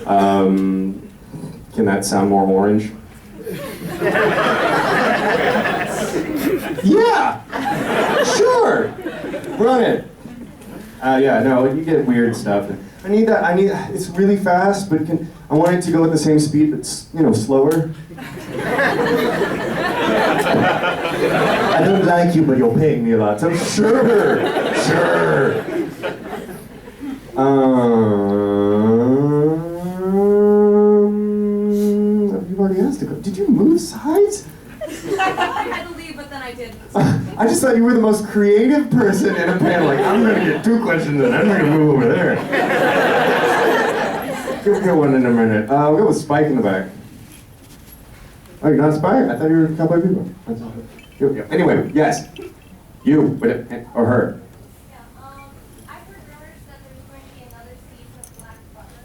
Can that sound more orange? Yeah! Sure! Run it! Yeah, no, you get weird stuff. I need, it's really fast, but I want it to go at the same speed, but, slower. I don't like you, but you're paying me a lot, so sure! You've already asked to go. Did you move sides? I had to leave, but then I did. I just thought you were the most creative person in a panel. Like, I'm gonna get 2 questions and I'm gonna move over there. We'll get one in a minute. We'll go with Spike in the back. Oh, you're not Spike? I thought you were Cowboy Bebop. Anyway, yes. You, or her. I've heard rumors that there's going to be another season of Black Butler.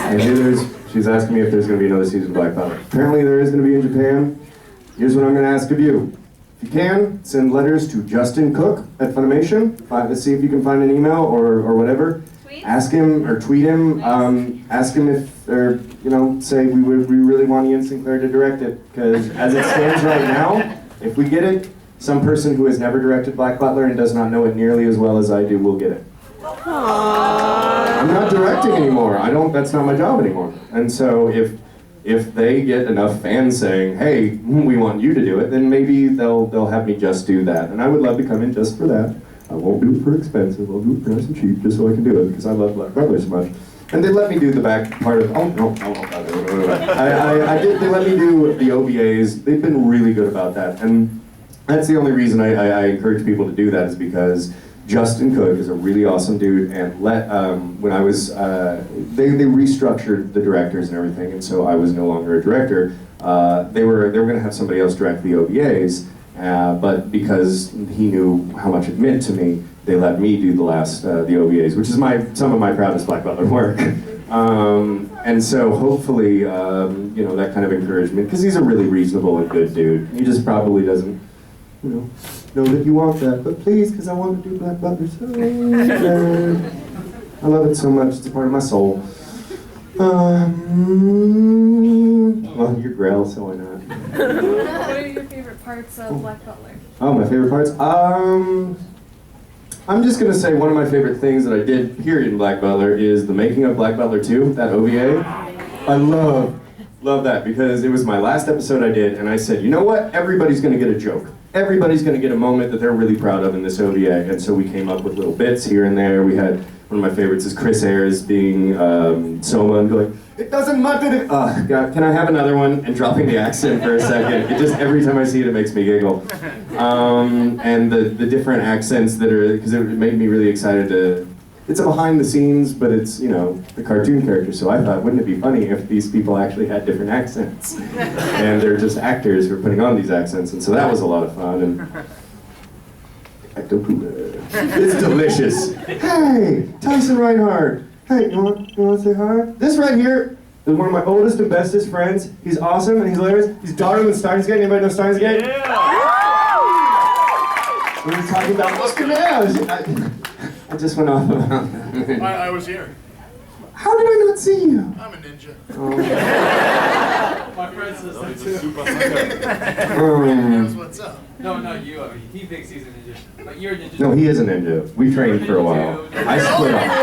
I hear she's asking me if there's going to be another season of Black Butler. Apparently there is going to be in Japan. Here's what I'm going to ask of you. If you can, send letters to Justin Cook at Funimation. Let's see if you can find an email or whatever. Tweet? Ask him or tweet him. Ask him if, or say we really want Ian Sinclair to direct it. Because as it stands right now, if we get it, some person who has never directed Black Butler and does not know it nearly as well as I do will get it. I'm not directing anymore. That's not my job anymore. And so if they get enough fans saying, hey, we want you to do it, then maybe they'll have me just do that. And I would love to come in just for that. I won't do it for expensive, I'll do it for nice and cheap, just so I can do it, because I love Black Butler so much. And they let me do the back part of, they let me do the OVAs. They've been really good about that. And that's the only reason I encourage people to do that, is because Justin Cook is a really awesome dude, and when I was, they restructured the directors and everything, and so I was no longer a director. They were going to have somebody else direct the OVAs, but because he knew how much it meant to me, they let me do the OVAs, which is some of my proudest Black Butler work. And so hopefully, that kind of encouragement, because he's a really reasonable and good dude. He just probably doesn't, know that you want that, but please, because I want to do Black Butler so bad. I love it so much, it's a part of my soul. Well, you're Grell, so why not? What are your favorite parts of Black Butler? Oh, my favorite parts? I'm just going to say one of my favorite things that I did, period, in Black Butler is the making of Black Butler 2, that OVA. I love that, because it was my last episode I did, and I said, you know what? Everybody's going to get a joke. Everybody's going to get a moment that they're really proud of in this OVA, and so we came up with little bits here and there. We had, one of my favorites is Chris Ayres being Soma and going, it doesn't matter. God, can I have another one? And dropping the accent for a second. It just, every time I see it, it makes me giggle. And the different accents that are, because it made me really excited to, it's a behind the scenes, but it's, the cartoon character, so I thought, wouldn't it be funny if these people actually had different accents? And they're just actors who are putting on these accents, and so that was a lot of fun. And it's delicious. Hey, Tyson Reinhardt. Hey, you want to say hi? This right here is one of my oldest and bestest friends. He's awesome and he's hilarious. He's daughter in Steins Gate. Anybody know Steins Gate? Yeah! We were talking about Oscar Mayer. I just went off about that. I was here. How did I not see you? I'm a ninja. My friend says that too. That's what's up. No, you. I mean, he thinks he's a ninja. But you're a ninja. No, he is a ninja. We trained for a while. I split off.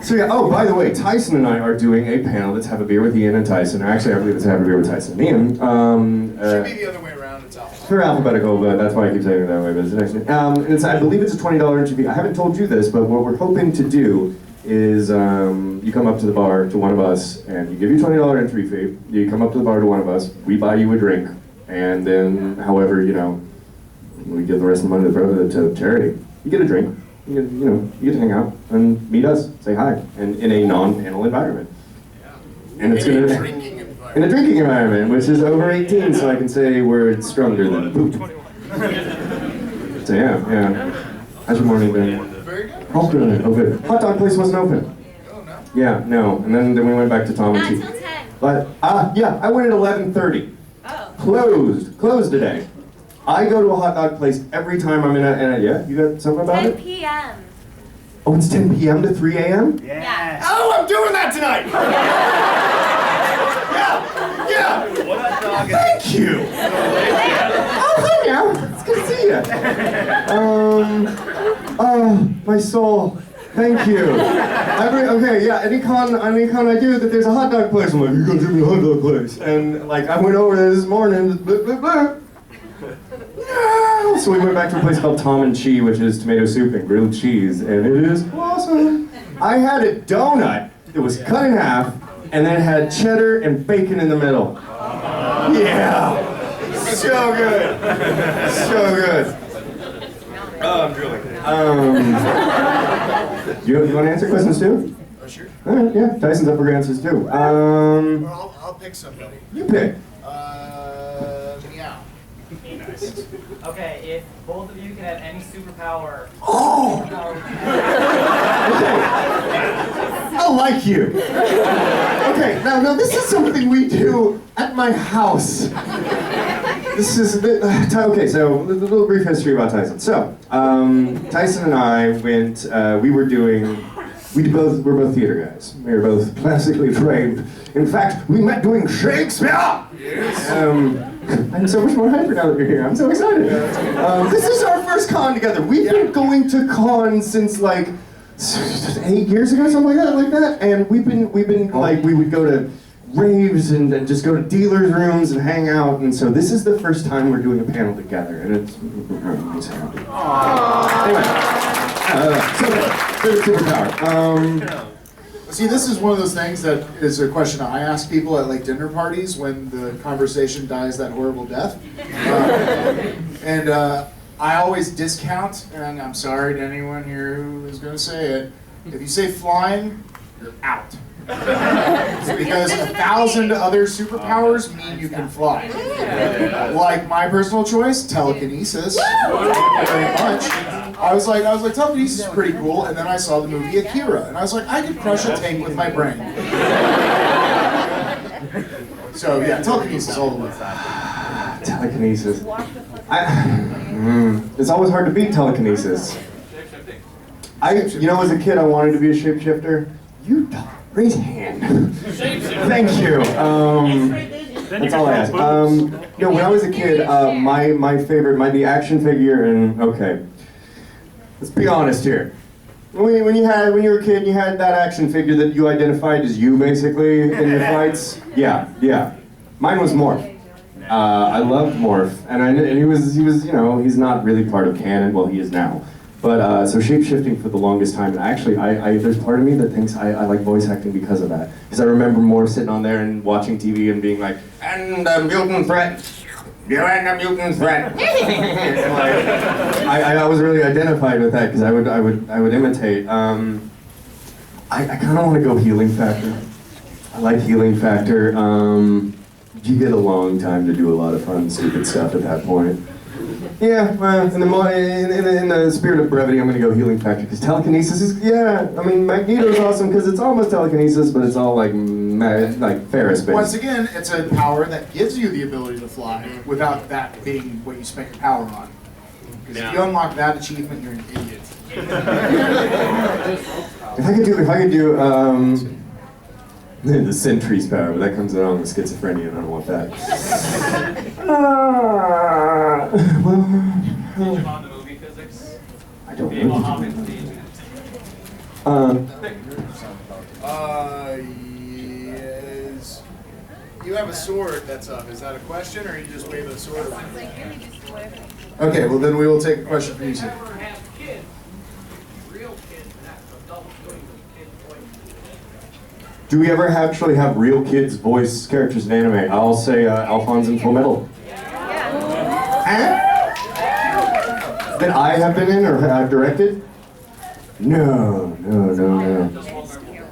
So yeah, oh, by the way, Tyson and I are doing a panel. Let's have a beer with Ian and Tyson. Or actually, I believe it's have a beer with Tyson and Ian. Should be the other way around. It's alphabetical. For alphabetical, but that's why I keep saying it that way. But it's actually, I believe it's a $20 entry fee. I haven't told you this, but what we're hoping to do is you come up to the bar to one of us, and you give your $20 entry fee. You come up to the bar to one of us. We buy you a drink, and then, however, we give the rest of the money to charity. You get a drink. You get to hang out and meet us, say hi, and in a non-panel environment. Yeah. And it's in gonna a drinking environment. in a drinking environment, which is over 18, so I can say words stronger than poop. So yeah. How's your morning been? Very good. Oh good. Oh good. Hot dog place wasn't open. Oh, no. Yeah, no. And then we went back to Tom and Not Cheese. until 10. But yeah, I went at 11:30. Oh. Closed today. I go to a hot dog place every time I'm in a yeah, you got something about 10 it? p.m. Oh, it's 10 p.m. to 3 a.m.? Yeah. Oh, I'm doing that tonight! Yeah! Thank you! Oh, hi now. It's good to see you. Oh, my soul. Thank you. Okay, yeah, any con I do that there's a hot dog place, I'm like, you gotta give me a hot dog place. And like, I went over there this morning, blah, blah, blah. No! So we went back to a place called Tom and Chi, which is tomato soup and grilled cheese, and it is awesome. I had a donut that was cut in half, and then it had cheddar and bacon in the middle. Yeah! So good! So good. Oh, I'm drooling. You want to answer questions too? Oh, sure. All right, yeah, Tyson's up for answers too. Well, I'll pick somebody. You pick. Meow. Nice. Okay, if both of you could have any superpower. Oh! Okay. I like you. Okay, now this is something we do at my house. This is okay. So a little brief history about Tyson. So Tyson and I went. We're both theater guys. We were both classically trained. In fact, we met doing Shakespeare. Yes. I'm so much more hyper now that you're here. I'm so excited. This is our first con together. We've been going to cons since like 8 years ago, something like that. And we've been like, we would go to raves and just go to dealers' rooms and hang out. And so this is the first time we're doing a panel together, and it's happy. Anyway, favorite superpower. See, this is one of those things that is a question I ask people at like dinner parties when the conversation dies that horrible death. And I always discount, and I'm sorry to anyone here who is going to say it, if you say flying, you're out. Because 1,000 other superpowers mean you can fly. Like my personal choice, telekinesis. Very much. I was like, telekinesis is pretty cool, and then I saw the movie Akira, and I was like, I could crush a tank with my brain. So yeah, telekinesis all the way. Telekinesis. It's always hard to beat telekinesis. You know, as a kid, I wanted to be a shapeshifter. You don't. Raise hand. Thank you. That's all I ask. When I was a kid, my favorite, the action figure, and okay, let's be honest here. When you were a kid, and you had that action figure that you identified as you, basically, in your fights. Yeah. Mine was Morph. I loved Morph, and he was, he's not really part of canon. Well, he is now. But so shape-shifting for the longest time, and actually, there's part of me that thinks I like voice acting because of that. Because I remember Morph sitting on there and watching TV and being like, and the mutant threat. You're in the mutant threat. I was really identified with that because I would imitate. I kind of want to go healing factor. I like healing factor. You get a long time to do a lot of fun, stupid stuff at that point. Yeah, well, in the spirit of brevity, I'm going to go healing factor because telekinesis is, Magneto's awesome because it's almost telekinesis, but it's all like Ferris based. Once again, it's a power that gives you the ability to fly without that being what you spent your power on. Because if you unlock that achievement, you're an idiot. If I could do the Sentry's power, but that comes along with schizophrenia, and I don't want that. On the movie physics. I don't Being know. Muhammad. Yes. You have a sword that's up. Is that a question, or you just wave a sword around? Okay, well then we will take a question from you, sir. Never have kids. Real kids, that's adult kids voice. Do we ever actually have real kids voice characters in anime? I'll say Alphonse in Full Metal. That I have been in or have directed? No.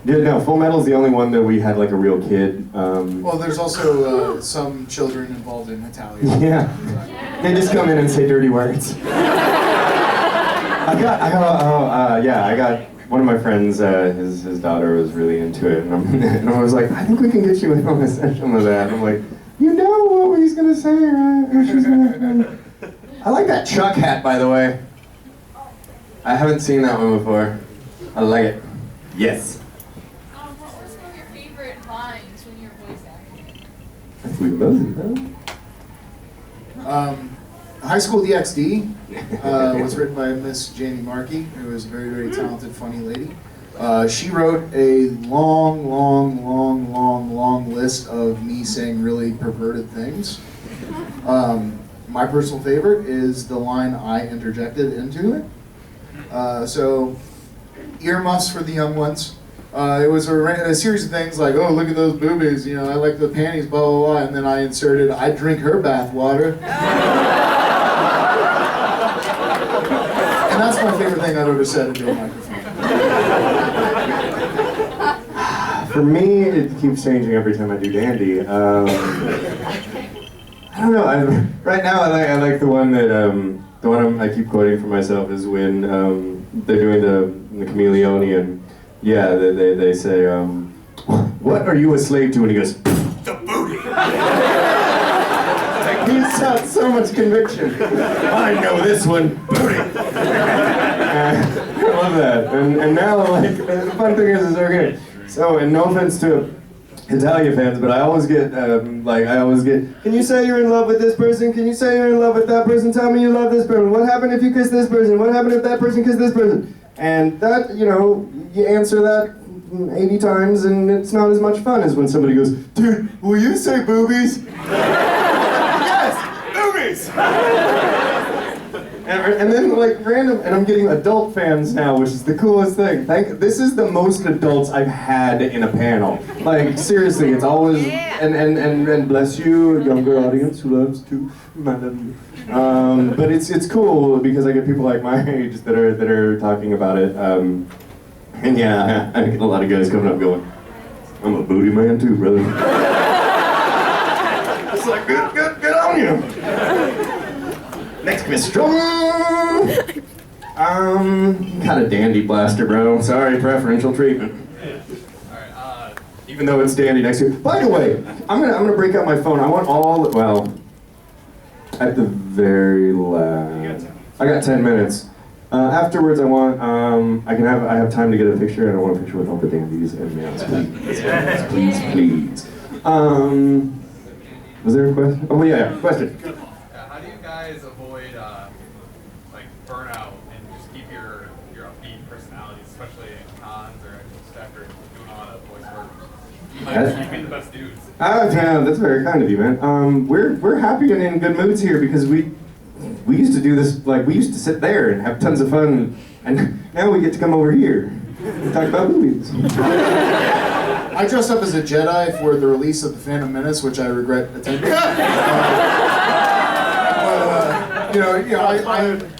Yeah, no, Full Metal is the only one that we had like a real kid. Well, there's also some children involved in Italian. Yeah, they just come in and say dirty words. I got one of my friends. His daughter was really into it, and I was like, I think we can get you in on a session with that. And I'm like, you know what he's gonna say, right? Or she's gonna. I like that Chuck hat, by the way. I haven't seen that one before. I like it. Yes. What were some of your favorite lines when you were voice acting? We both, High School DxD was written by Miss Janie Markey, who is a very, very talented, funny lady. She wrote a long list of me saying really perverted things. My personal favorite is the line I interjected into it. So, earmuffs for the young ones. It was a series of things like, oh, look at those boobies, you know, I like the panties, blah, blah, blah, and then I inserted, I drink her bath water. And that's my favorite thing I've ever said into a microphone. For me, it keeps changing every time I do Dandy. I don't know. Right now, I like the one that I keep quoting for myself is when they're doing the chameleonian. Yeah, they say, "What are you a slave to?" And he goes, "The booty." Like, he sounds so much conviction. I know this one, booty. I love that. And now, like, the fun thing is okay. So, and no offense to Italia fans, but I always get, can you say you're in love with this person? Can you say you're in love with that person? Tell me you love this person. What happened if you kiss this person? What happened if that person kissed this person? And that, you know, you answer that 80 times and it's not as much fun as when somebody goes, dude, will you say boobies? Yes, boobies! And then like random, and I'm getting adult fans now, which is the coolest thing. This is the most adults I've had in a panel. Like seriously, it's always, and bless you, younger audience who loves to, I love you. But it's cool because I get people like my age that are talking about it. And yeah, I get a lot of guys coming up going, I'm a booty man too, brother. It's like, good on you. Next question. Got a Dandy blaster, bro. Sorry, preferential treatment. Alright, Even though it's Dandy next to you. By the way, I'm gonna break out my phone. I want all, well, at the very last. I got 10 minutes. Afterwards, I want, I have time to get a picture, and I want a picture with all the dandies and males, please. Was there a question? Oh yeah, question. how do you guys avoid like burnout and just keep your upbeat personalities, especially in cons or just after doing a lot of voice work? Like, you be the best dudes. Yeah, that's very kind of you, man. We're happy and in good moods here because we used to do this, like, we used to sit there and have tons of fun, and now we get to come over here and talk about movies. I dressed up as a Jedi for the release of The Phantom Menace, which I regret attending.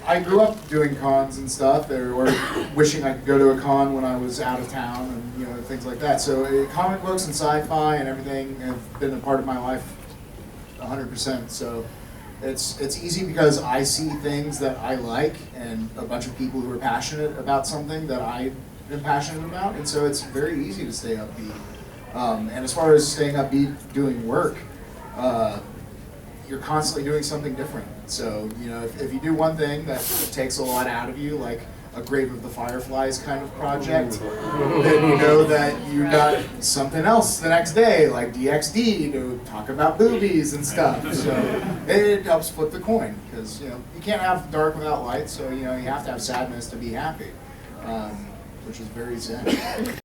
I grew up doing cons and stuff, or wishing I could go to a con when I was out of town, and things like that. So comic books and sci-fi and everything have been a part of my life 100%. So it's easy because I see things that I like and a bunch of people who are passionate about something that I've been passionate about, and so it's very easy to stay upbeat. And as far as staying upbeat doing work, you're constantly doing something different. So, if you do one thing that takes a lot out of you, like a Grave of the Fireflies kind of project, then you know that you got something else the next day, like DxD, to talk about boobies and stuff. So it helps flip the coin, because you can't have dark without light, so you have to have sadness to be happy, which is very zen.